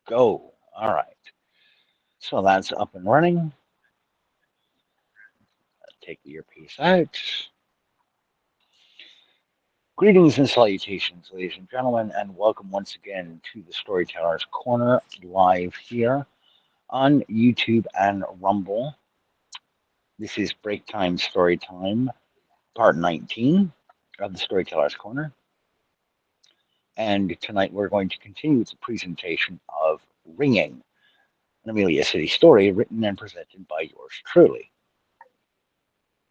Go. All right. So that's up and running. Take the earpiece out. Greetings and salutations, ladies and gentlemen, and welcome once again to the Storyteller's Corner live here on YouTube and Rumble. This is Break Time Story Time, part 19 of the Storyteller's Corner. And tonight we're going to continue with the presentation of Ringing, an Amelia City Story written and presented by yours truly.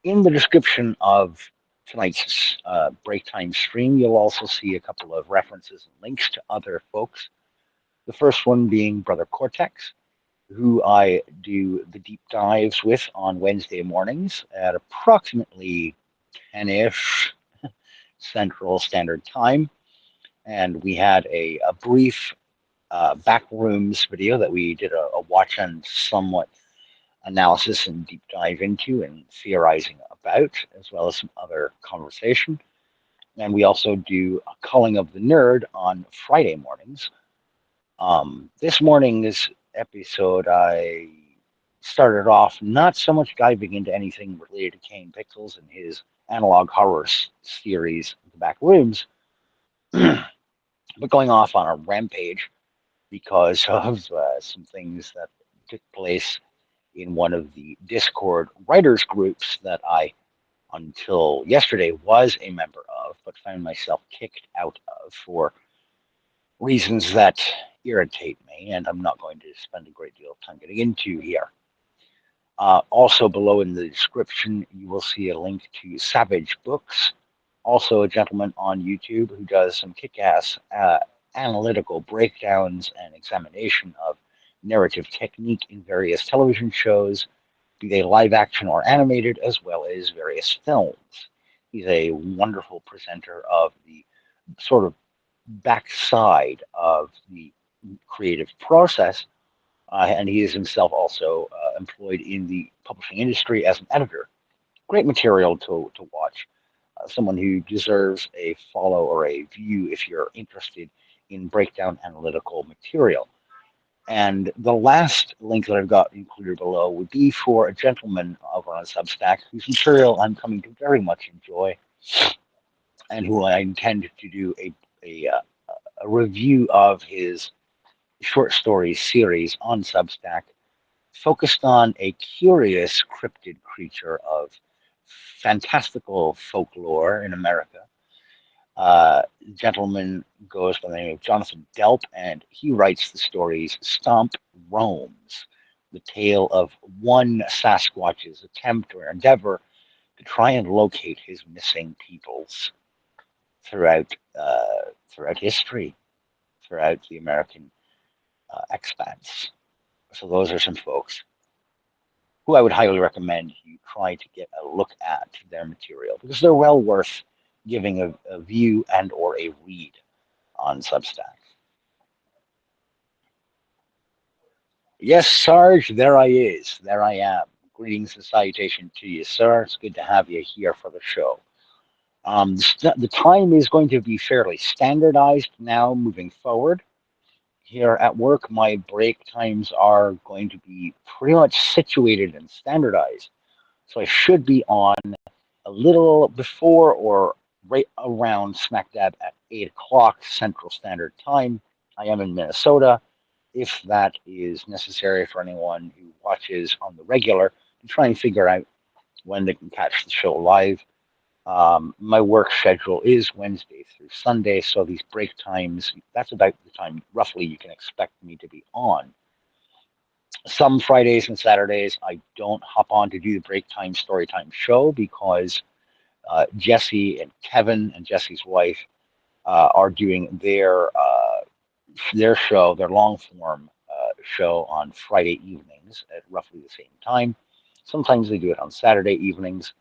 In the description of tonight's break time stream, you'll also see a couple of references and links to other folks. The first one being Brother Cortex, who I do the deep dives with on Wednesday mornings at approximately 10-ish Central Standard Time. And we had a brief backrooms video that we did a watch and somewhat analysis and deep dive into and theorizing about, as well as some other conversation. And we also do a Calling of the Nerd on Friday mornings. This morning's episode, I started off not so much diving into anything related to Kane Pixels and his analog horror series, The Back Rooms, but going off on a rampage because of some things that took place in one of the Discord writers groups that I, until yesterday, was a member of, but found myself kicked out of for reasons that irritate me, and I'm not going to spend a great deal of time getting into here. Also, below in the description, you will see a link to Savage Books, also a gentleman on YouTube who does some kick ass analytical breakdowns and examination of narrative technique in various television shows, be they live action or animated, as well as various films. He's a wonderful presenter of the sort of backside of the creative process, and he is himself also employed in the publishing industry as an editor. Great material to watch. Someone who deserves a follow or a view if you're interested in breakdown analytical material. And the last link that I've got included below would be for a gentleman over on Substack whose material I'm coming to very much enjoy and who I intend to do a review of his short story series on Substack focused on a curious cryptid creature of fantastical folklore in America. Gentleman goes by the name of Johnathan Delp, and he writes the stories Stomp Roams, the tale of one Sasquatch's attempt or endeavor to try and locate his missing peoples throughout throughout history, throughout the American expanse. So those are some folks who I would highly recommend you try to get a look at their material because they're well worth giving a view and or a read on Substack. Yes, Sarge, there I is. There I am. Greetings and salutation to you, sir. It's good to have you here for the show. The time is going to be fairly standardized now moving forward. Here at work, my break times are going to be pretty much situated and standardized. So I should be on a little before or right around smack dab at 8 o'clock Central Standard Time. I am in Minnesota. If that is necessary for anyone who watches on the regular, to try and figure out when they can catch the show live. My work schedule is Wednesday through Sunday, so these break times, that's about the time roughly you can expect me to be on. Some Fridays and Saturdays, I don't hop on to do the break time story time show because Jesse and Kevin and Jesse's wife are doing their show, their long form show on Friday evenings at roughly the same time. Sometimes they do it on Saturday evenings,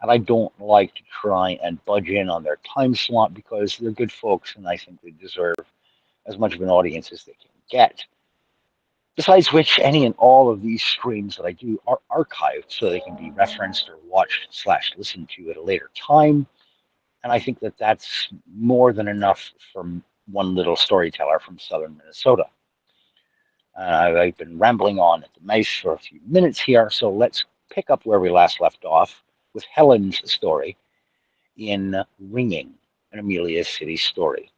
and I don't like to try and budge in on their time slot because they're good folks, and I think they deserve as much of an audience as they can get. Besides which, any and all of these streams that I do are archived so they can be referenced or watched slash listened to at a later time. And I think that that's more than enough from one little storyteller from southern Minnesota. I've been rambling on at the mouse for a few minutes here, so let's pick up where we last left off with Helen's story in Ringing, an Amelia City Story.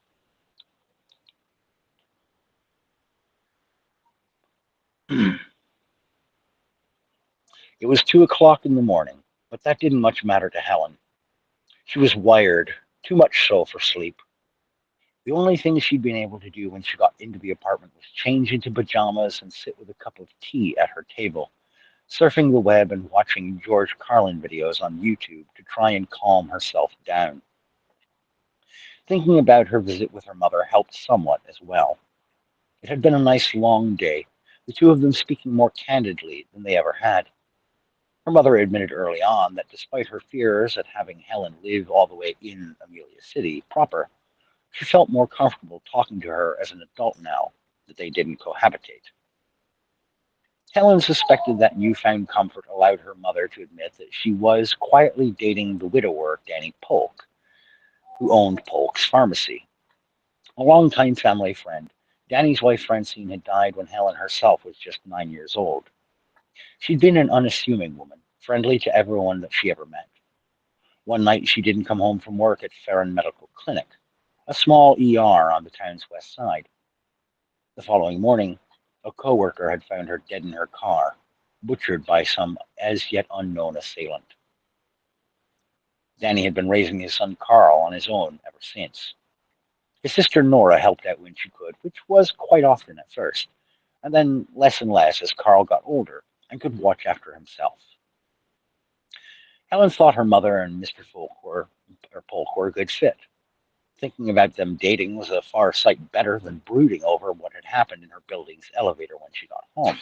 It was 2 o'clock in the morning, but that didn't much matter to Helen. She was wired, too much so for sleep. The only thing she'd been able to do when she got into the apartment was change into pajamas and sit with a cup of tea at her table, surfing the web and watching George Carlin videos on YouTube to try and calm herself down. Thinking about her visit with her mother helped somewhat as well. It had been a nice long day, the two of them speaking more candidly than they ever had. Her mother admitted early on that despite her fears at having Helen live all the way in Amelia City proper, she felt more comfortable talking to her as an adult now that they didn't cohabitate. Helen suspected that newfound comfort allowed her mother to admit that she was quietly dating the widower Danny Polk, who owned Polk's Pharmacy. A longtime family friend, Danny's wife Francine had died when Helen herself was just 9 years old. She'd been an unassuming woman, friendly to everyone that she ever met. One night she didn't come home from work at Farron Medical Clinic, a small ER on the town's west side. The following morning, a coworker had found her dead in her car, butchered by some as yet unknown assailant. Danny had been raising his son Carl on his own ever since. His sister Nora helped out when she could, which was quite often at first, and then less and less as Carl got older and could watch after himself. Helen thought her mother and Mr. Polk were a good fit. Thinking about them dating was a far sight better than brooding over what had happened in her building's elevator when she got home.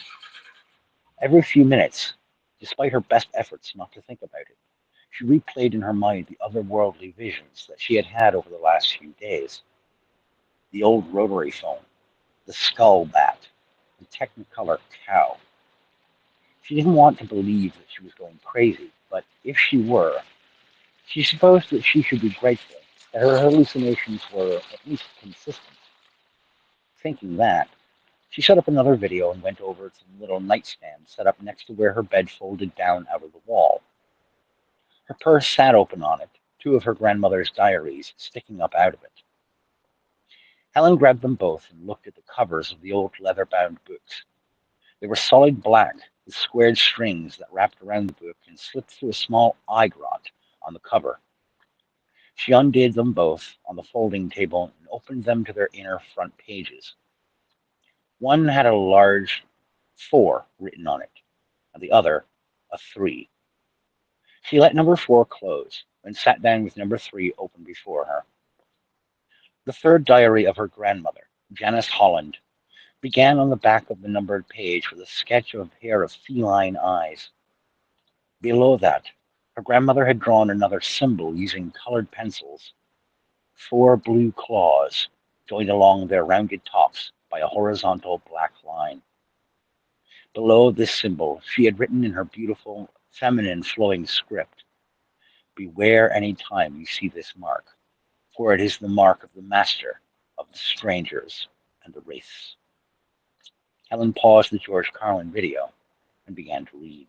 Every few minutes, despite her best efforts not to think about it, she replayed in her mind the otherworldly visions that she had had over the last few days. The old rotary phone, the skull bat, the Technicolor cow. She didn't want to believe that she was going crazy, but if she were, she supposed that she should be grateful that her hallucinations were at least consistent. Thinking that, she set up another video and went over to the little nightstand set up next to where her bed folded down out of the wall. Her purse sat open on it, two of her grandmother's diaries sticking up out of it. Helen grabbed them both and looked at the covers of the old leather-bound books. They were solid black, with squared strings that wrapped around the book and slipped through a small eye grot on the cover. She undid them both on the folding table and opened them to their inner front pages. One had a large 4 written on it, and the other a 3. She let number 4 close and sat down with number 3 open before her. The third diary of her grandmother, Janice Holland, began on the back of the numbered page with a sketch of a pair of feline eyes. Below that, her grandmother had drawn another symbol using colored pencils, 4 blue claws joined along their rounded tops by a horizontal black line. Below this symbol, she had written in her beautiful, feminine, flowing script, "Beware any time you see this mark, for it is the mark of the master, of the strangers, and the wraiths." Helen paused the George Carlin video and began to read.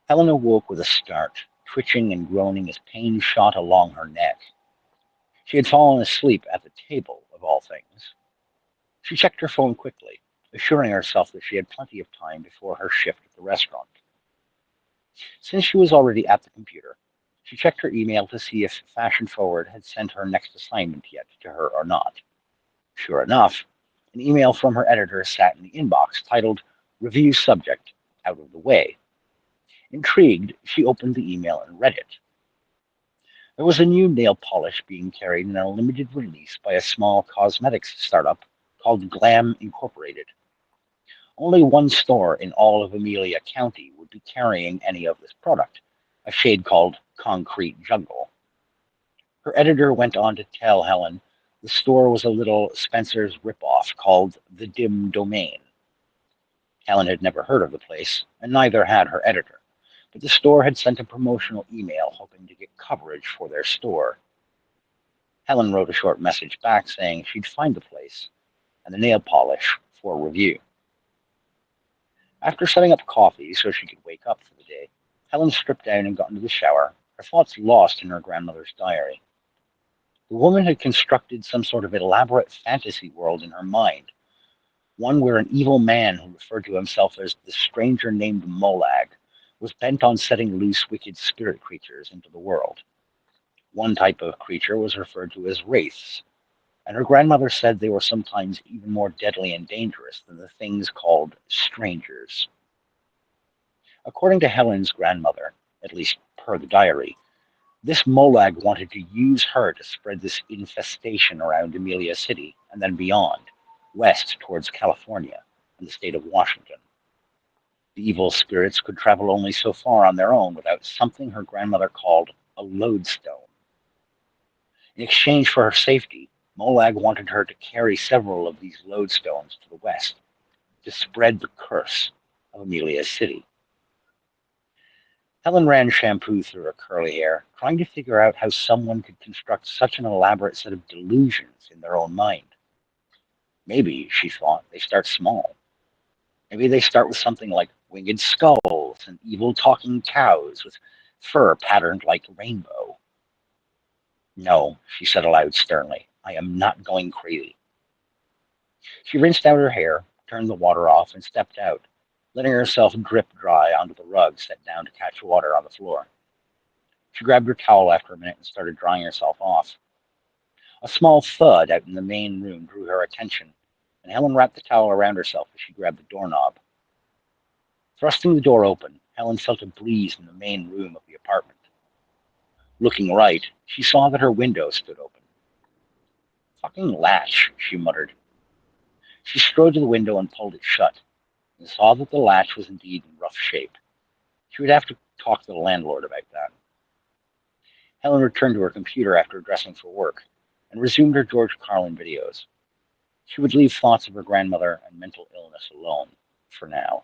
Helen awoke with a start, twitching and groaning as pain shot along her neck. She had fallen asleep at the table, of all things. She checked her phone quickly, assuring herself that she had plenty of time before her shift at the restaurant. Since she was already at the computer, she checked her email to see if Fashion Forward had sent her next assignment yet to her or not. Sure enough, an email from her editor sat in the inbox titled "Review Subject, Out of the Way." Intrigued, she opened the email and read it. There was a new nail polish being carried in a limited release by a small cosmetics startup called Glam Incorporated. Only one store in all of Amelia County would be carrying any of this product, a shade called Concrete Jungle. Her editor went on to tell Helen the store was a little Spencer's ripoff called the Dim Domain. Helen had never heard of the place, and neither had her editor, but the store had sent a promotional email hoping to get coverage for their store. Helen wrote a short message back saying she'd find the place and the nail polish for review. After setting up coffee so she could wake up for the day, Helen stripped down and got into the shower, her thoughts lost in her grandmother's diary. The woman had constructed some sort of elaborate fantasy world in her mind, one where an evil man who referred to himself as the stranger named Molag was bent on setting loose wicked spirit creatures into the world. One type of creature was referred to as wraiths, and her grandmother said they were sometimes even more deadly and dangerous than the things called strangers. According to Helen's grandmother, at least per the diary, this Molag wanted to use her to spread this infestation around Amelia City and then beyond, west towards California and the state of Washington. The evil spirits could travel only so far on their own without something her grandmother called a lodestone. In exchange for her safety, Molag wanted her to carry several of these lodestones to the west to spread the curse of Amelia City. Helen ran shampoo through her curly hair, trying to figure out how someone could construct such an elaborate set of delusions in their own mind. Maybe, she thought, they start small. Maybe they start with something like winged skulls and evil talking cows with fur patterned like rainbow. No, she said aloud sternly, I am not going crazy. She rinsed out her hair, turned the water off, and stepped out, letting herself drip dry onto the rug set down to catch water on the floor. She grabbed her towel after a minute and started drying herself off. A small thud out in the main room drew her attention, and Helen wrapped the towel around herself as she grabbed the doorknob. Thrusting the door open, Helen felt a breeze in the main room of the apartment. Looking right, she saw that her window stood open. Fucking latch, she muttered. She strode to the window and pulled it shut, and saw that the latch was indeed in rough shape. She would have to talk to the landlord about that. Helen returned to her computer after dressing for work and resumed her George Carlin videos. She would leave thoughts of her grandmother and mental illness alone for now.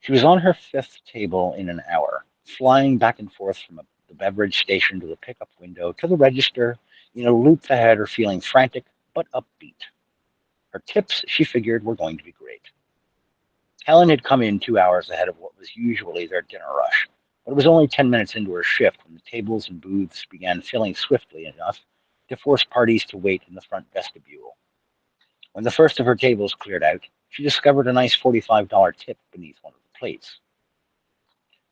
She was on her fifth table in an hour, flying back and forth from the beverage station to the pickup window to the register in a loop that had her feeling frantic but upbeat. Her tips, she figured, were going to be great. Helen had come in 2 hours ahead of what was usually their dinner rush, but it was only 10 minutes into her shift when the tables and booths began filling swiftly enough to force parties to wait in the front vestibule. When the first of her tables cleared out, she discovered a nice $45 tip beneath one of the plates.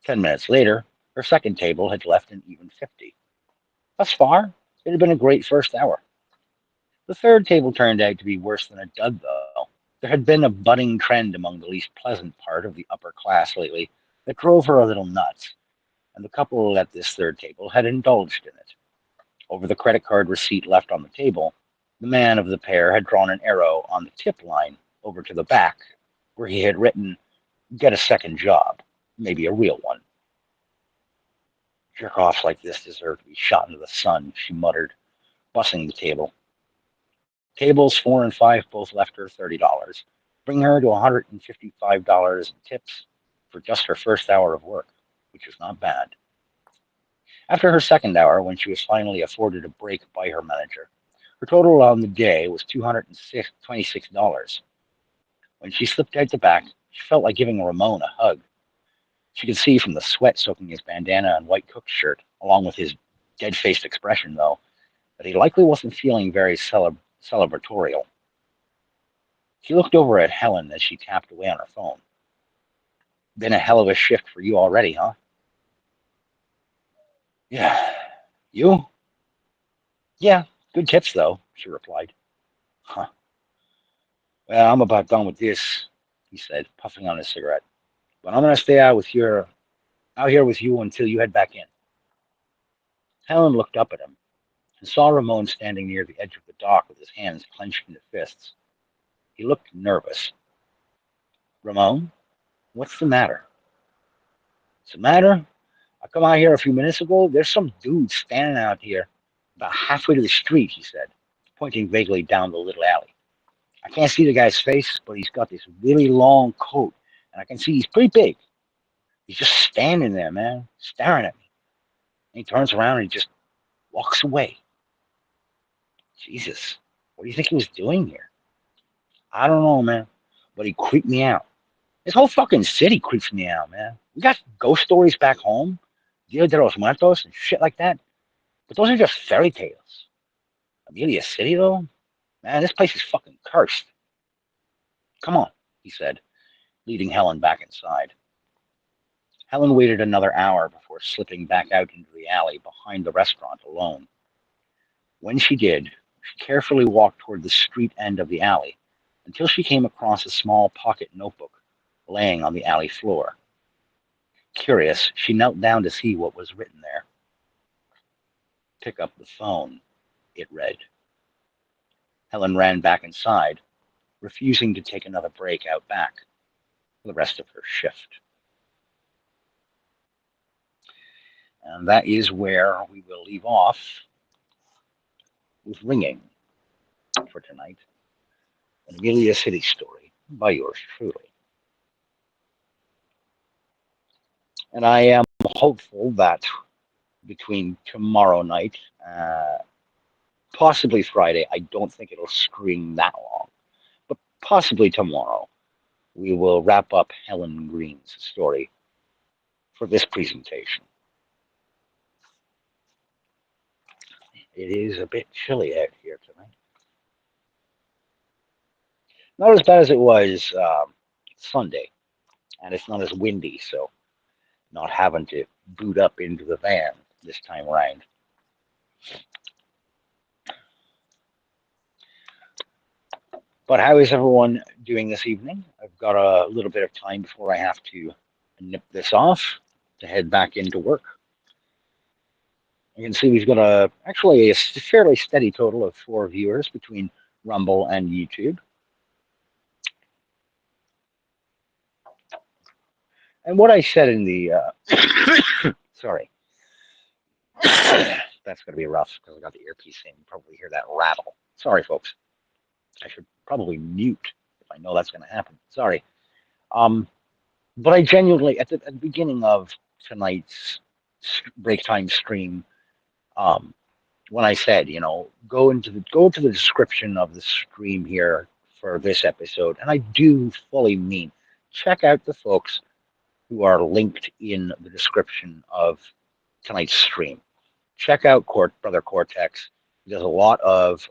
10 minutes later, her second table had left an even 50. Thus far, it had been a great first hour. The third table turned out to be worse than a dud, though. There had been a budding trend among the least pleasant part of the upper class lately that drove her a little nuts, and the couple at this third table had indulged in it. Over the credit card receipt left on the table, the man of the pair had drawn an arrow on the tip line over to the back, where he had written, "Get a second job, maybe a real one." Jerk-offs like this deserve to be shot into the sun, she muttered, bussing the table. Tables 4 and 5 both left her $30, bringing her to $155 in tips for just her first hour of work, which was not bad. After her second hour, when she was finally afforded a break by her manager, her total on the day was $226. When she slipped out the back, she felt like giving Ramon a hug. She could see from the sweat soaking his bandana and white cook shirt, along with his dead-faced expression, though, that he likely wasn't feeling very celebratorial. She looked over at Helen as she tapped away on her phone. Been a hell of a shift for you already, huh? Yeah. You? Yeah, good tips, though, she replied. Huh. Well, I'm about done with this, he said, puffing on his cigarette. But I'm going to stay out here with you until you head back in. Helen looked up at him and saw Ramon standing near the edge of the dock with his hands clenched into fists. He looked nervous. Ramon, what's the matter? What's the matter? I come out here a few minutes ago. There's some dude standing out here about halfway to the street, he said, pointing vaguely down the little alley. I can't see the guy's face, but he's got this really long coat, and I can see he's pretty big. He's just standing there, man, staring at me. And he turns around and he just walks away. Jesus, what do you think he was doing here? I don't know, man, but he creeped me out. This whole fucking city creeps me out, man. We got ghost stories back home, Dia de los Muertos and shit like that, but those are just fairy tales. Amelia City, though, man, this place is fucking cursed. Come on, he said, leading Helen back inside. Helen waited another hour before slipping back out into the alley behind the restaurant alone. When she did, she carefully walked toward the street end of the alley until she came across a small pocket notebook laying on the alley floor. Curious, she knelt down to see what was written there. Pick up the phone, it read. Helen ran back inside, refusing to take another break out back for the rest of her shift. And that is where we will leave off with Ringing for tonight. An Amelia City Story by yours truly. And I am hopeful that between tomorrow night, possibly Friday, I don't think it'll stream that long, but possibly tomorrow, we will wrap up Helen Green's story for this presentation. It is a bit chilly out here tonight. Not as bad as it was Sunday, and it's not as windy, so not having to boot up into the van this time around. But how is everyone doing this evening? I've got a little bit of time before I have to nip this off to head back into work. You can see we've got actually a fairly steady total of 4 viewers between Rumble and YouTube. And what I said in the sorry, that's going to be rough because I got the earpiece in. You probably hear that rattle. Sorry, folks. I should probably mute if I know that's going to happen. Sorry. But I genuinely, at the beginning of tonight's break time stream, when I said, go into the description of the stream here for this episode, and I do fully mean check out the folks who are linked in the description of tonight's stream. Check out Brother Cortex. He does a lot of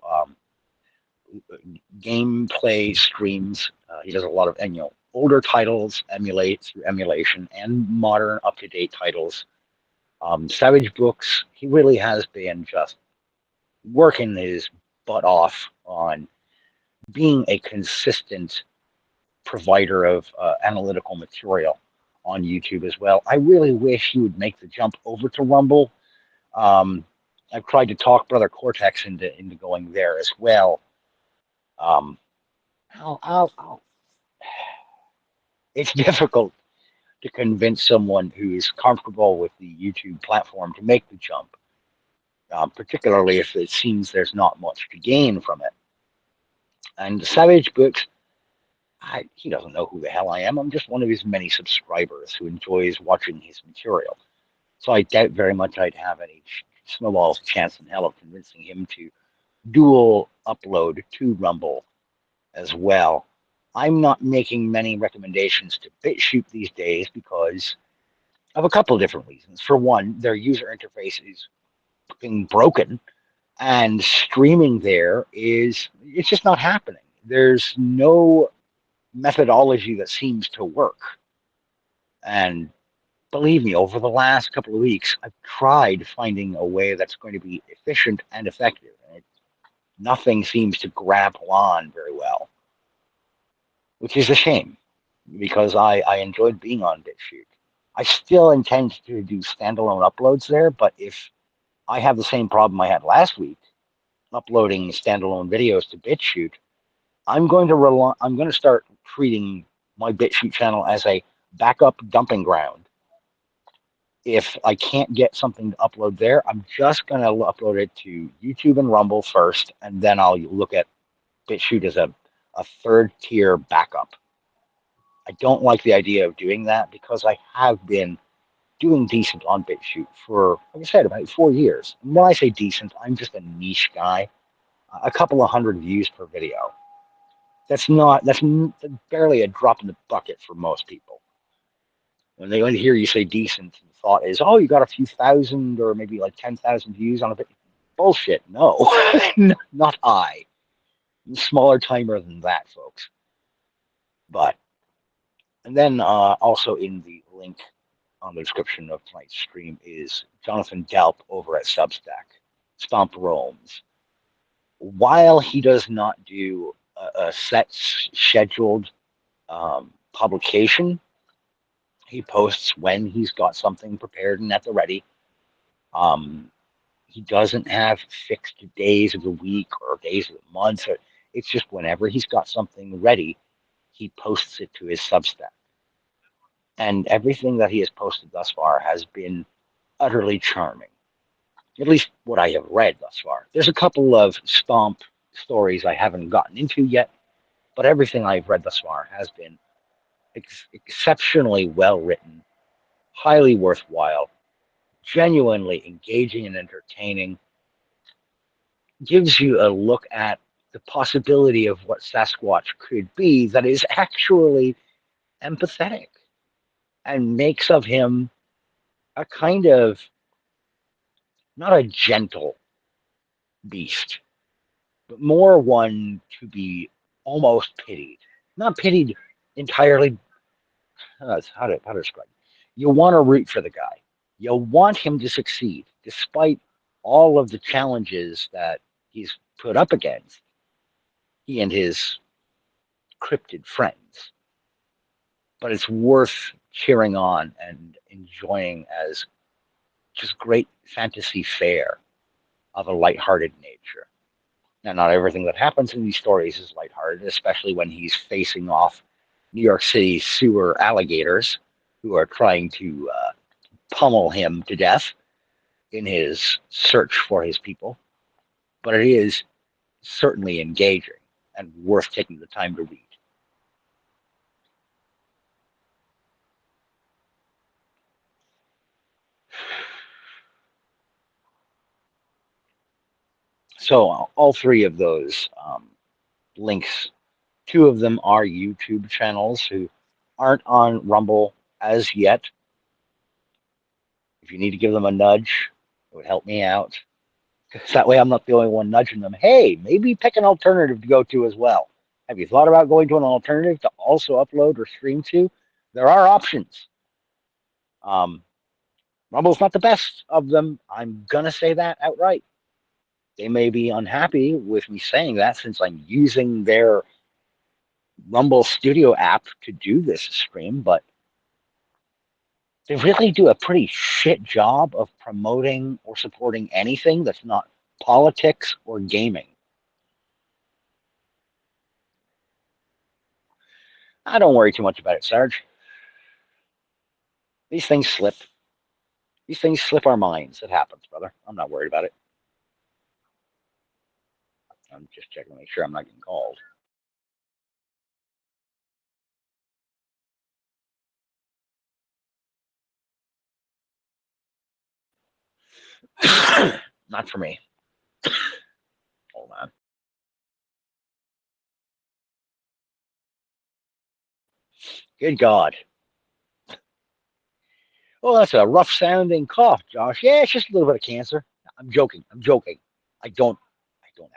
gameplay streams. He does a lot of older titles through emulation and modern up-to-date titles. Savage Books. He really has been just working his butt off on being a consistent provider of analytical material on YouTube as well. I really wish he would make the jump over to Rumble. I've tried to talk Brother Cortex into going there as well. It's difficult to convince someone who is comfortable with the YouTube platform to make the jump, particularly if it seems there's not much to gain from it. And Savage Books, he doesn't know who the hell I am. I'm just one of his many subscribers who enjoys watching his material. So I doubt very much I'd have any snowball's chance in hell of convincing him to dual upload to Rumble as well. I'm not making many recommendations to BitChute these days because of a couple of different reasons. For one, their user interface is being broken, and streaming there it's just not happening. There's no methodology that seems to work. And believe me, over the last couple of weeks, I've tried finding a way that's going to be efficient and effective. And nothing seems to grapple on very well, which is a shame because I enjoyed being on BitChute. I still intend to do standalone uploads there, but if I have the same problem I had last week, uploading standalone videos to BitChute, I'm going to start treating my BitChute channel as a backup dumping ground. If I can't get something to upload there, I'm just going to upload it to YouTube and Rumble first, and then I'll look at BitChute as a third tier backup. I don't like the idea of doing that because I have been doing decent on BitChute for, like I said, about 4 years. And when I say decent, I'm just a niche guy. A couple of hundred views per video. That's barely a drop in the bucket for most people. When they hear you say decent, the thought is, oh, you got a few thousand or maybe like 10,000 views on a bit. Bullshit. No, not I. I'm smaller timer than that, folks. But, and then also in the link on the description of tonight's stream is Johnathan Delp over at Substack, Stomp Roams. While he does not do a set scheduled publication, he posts when he's got something prepared and at the ready. Um, he doesn't have fixed days of the week or days of the month. It's just whenever he's got something ready, he posts it to his Substack. And everything that he has posted thus far has been utterly charming. At least what I have read thus far. There's a couple of stomp stories I haven't gotten into yet, but everything I've read thus far has been exceptionally well written, highly worthwhile, genuinely engaging and entertaining, gives you a look at the possibility of what Sasquatch could be that is actually empathetic and makes of him a kind of not a gentle beast, but more one to be almost pitied. Not pitied entirely. How to describe it? You want to root for the guy. You want him to succeed, despite all of the challenges that he's put up against. He and his cryptid friends. But it's worth cheering on and enjoying as just great fantasy fare of a lighthearted nature. Now, not everything that happens in these stories is lighthearted, especially when he's facing off New York City sewer alligators who are trying to pummel him to death in his search for his people. But it is certainly engaging and worth taking the time to read. So all three of those links, two of them are YouTube channels who aren't on Rumble as yet. If you need to give them a nudge, it would help me out. That way I'm not the only one nudging them. Hey, maybe pick an alternative to go to as well. Have you thought about going to an alternative to also upload or stream to? There are options. Rumble's not the best of them. I'm going to say that outright. They may be unhappy with me saying that since I'm using their Rumble Studio app to do this stream, but they really do a pretty shit job of promoting or supporting anything that's not politics or gaming. I don't worry too much about it, Sarge. These things slip. These things slip our minds. It happens, brother. I'm not worried about it. I'm just checking to make sure I'm not getting called. Not for me. Hold on. Good God. Oh, that's a rough sounding cough, Josh. Yeah, it's just a little bit of cancer. I'm joking. I'm joking. I don't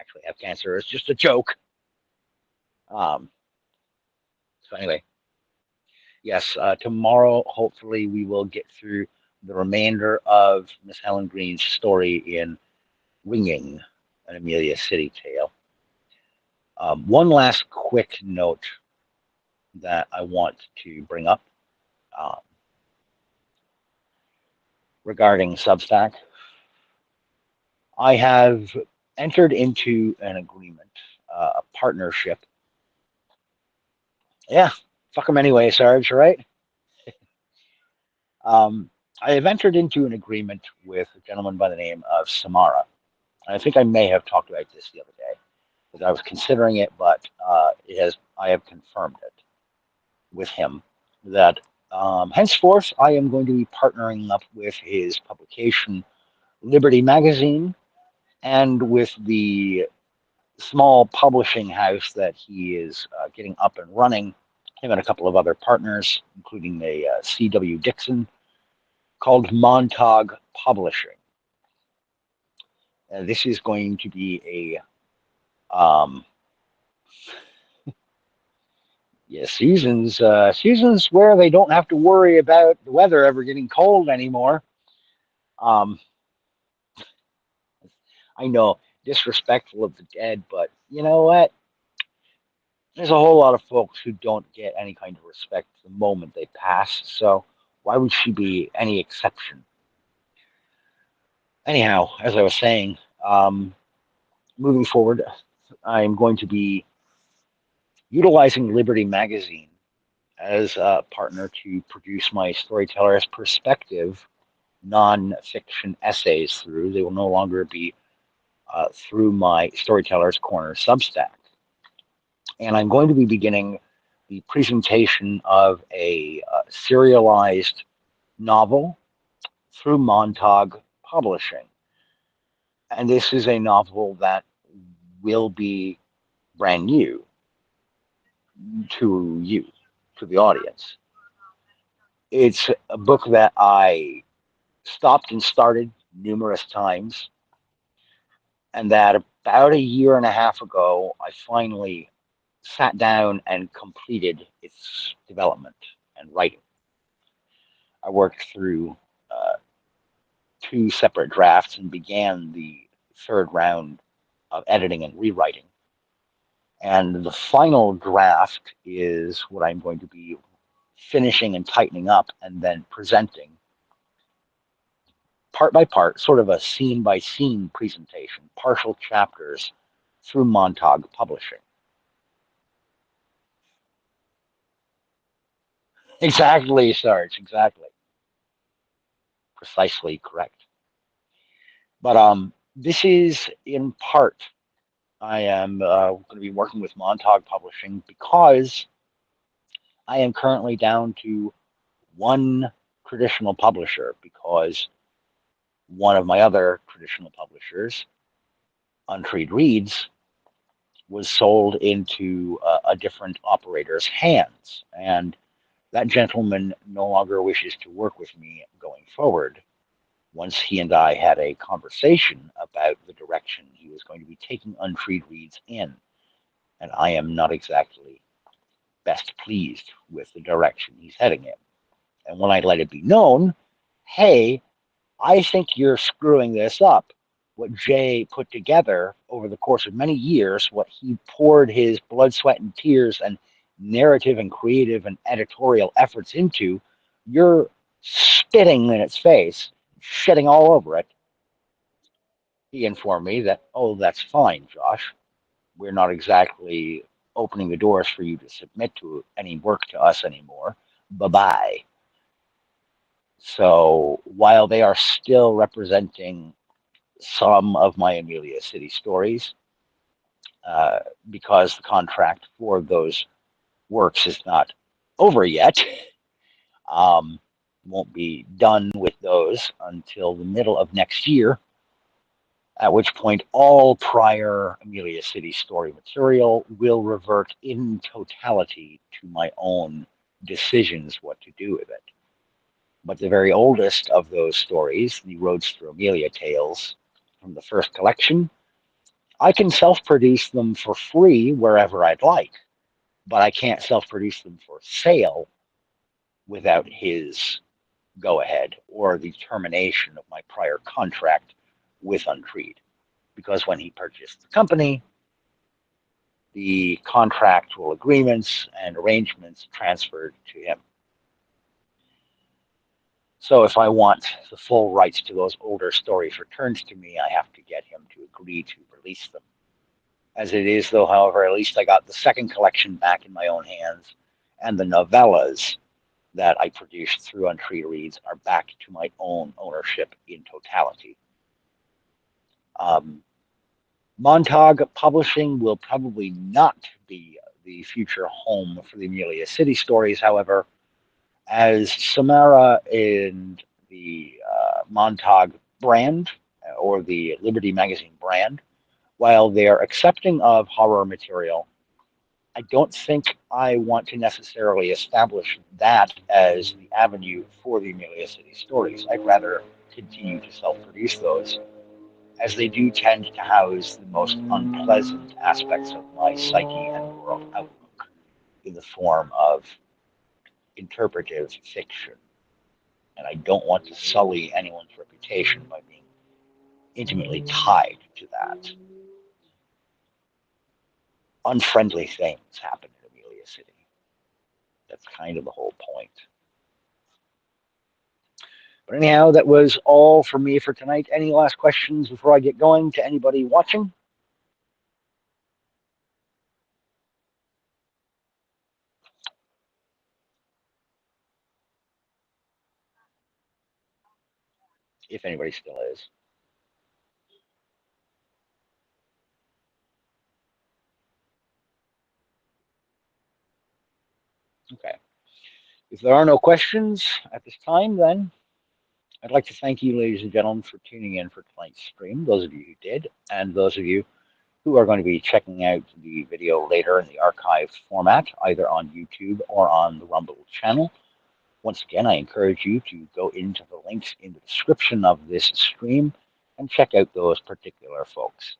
actually have cancer. It's just a joke. Um, so anyway, yes, tomorrow hopefully we will get through the remainder of Miss Helen Green's story in Ringing, an Amelia City tale. One last quick note that I want to bring up um, regarding Substack. I have entered into an agreement, a partnership. Yeah, fuck them anyway, Sarge, right? I have entered into an agreement with a gentleman by the name of Samara. I think I may have talked about this the other day because I was considering it, but I have confirmed it. with him that henceforth I am going to be partnering up with his publication, Liberty Magazine, and with the small publishing house that he is getting up and running. Him and a couple of other partners, including a C.W. Dixon, called Montauk Publishing. This is going to be a seasons where they don't have to worry about the weather ever getting cold anymore. Um, I know, disrespectful of the dead, but you know what? There's a whole lot of folks who don't get any kind of respect the moment they pass. So why would she be any exception? Anyhow, as I was saying, moving forward, I'm going to be utilizing Liberty Magazine as a partner to produce my storyteller's perspective non-fiction essays through. They will no longer be through my Storyteller's Corner Substack. And I'm going to be beginning the presentation of a serialized novel through Montauk Publishing. And this is a novel that will be brand new to you, to the audience. It's a book that I stopped and started numerous times, and that about a year and a half ago, I finally sat down and completed its development and writing. I worked through uh, two separate drafts and began the third round of editing and rewriting. And the final draft is what I'm going to be finishing and tightening up and then presenting part by part, sort of a scene by scene presentation, partial chapters through Montauk Publishing. Exactly, Sarge, exactly. Precisely correct. But this is in part, I am going to be working with Montauk Publishing because I am currently down to one traditional publisher because one of my other traditional publishers, Untreed Reads, was sold into a different operator's hands. And that gentleman no longer wishes to work with me going forward. Once he and I had a conversation about the direction he was going to be taking Untreed Reads in, and I am not exactly best pleased with the direction he's heading in. And when I let it be known, hey, I think you're screwing this up. What Jay put together over the course of many years, what he poured his blood, sweat, and tears and narrative and creative and editorial efforts into, you're spitting in its face, shitting all over it. He informed me that, oh, that's fine, Josh. We're not exactly opening the doors for you to submit to any work to us anymore. Bye bye. So while they are still representing some of my Amelia City stories, uh, because the contract for those works is not over yet, um, won't be done with those until the middle of next year, at which point all prior Amelia City story material will revert in totality to my own decisions what to do with it. But the very oldest of those stories, the Roads Through Amelia tales from the first collection, I can self-produce them for free wherever I'd like, but I can't self-produce them for sale without his go-ahead or the termination of my prior contract with Untreed. Because when he purchased the company, the contractual agreements and arrangements transferred to him. So if I want the full rights to those older stories returned to me, I have to get him to agree to release them. As it is, though, however, at least I got the second collection back in my own hands, and the novellas that I produced through Untreed Reads are back to my own ownership in totality. Montauk Publishing will probably not be the future home for the Amelia City stories, however, as Samara and the Montauk brand or the Liberty Magazine brand, while they're accepting of horror material, I don't think I want to necessarily establish that as the avenue for the Amelia City stories. I'd rather continue to self produce those, as they do tend to house the most unpleasant aspects of my psyche and world outlook in the form of interpretive fiction. And I don't want to sully anyone's reputation by being intimately tied to that. Unfriendly things happen in Amelia City. That's kind of the whole point. But anyhow, that was all for me for tonight. Any last questions before I get going to anybody watching? If anybody still is. Okay. If there are no questions at this time, then I'd like to thank you, ladies and gentlemen, for tuning in for tonight's stream. Those of you who did, and those of you who are going to be checking out the video later in the archived format, either on YouTube or on the Rumble channel. Once again, I encourage you to go into the links in the description of this stream and check out those particular folks.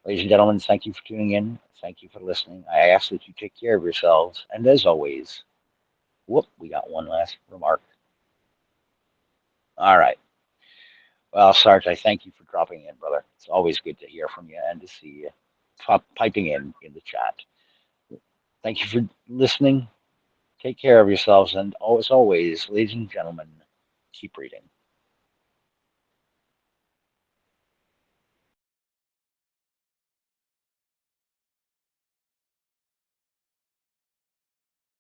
Ladies and gentlemen, thank you for tuning in. Thank you for listening. I ask that you take care of yourselves. And as always, whoop, we got one last remark. All right. Well, Sarge, I thank you for dropping in, brother. It's always good to hear from you and to see you piping in the chat. Thank you for listening. Take care of yourselves. And as always, ladies and gentlemen, keep reading.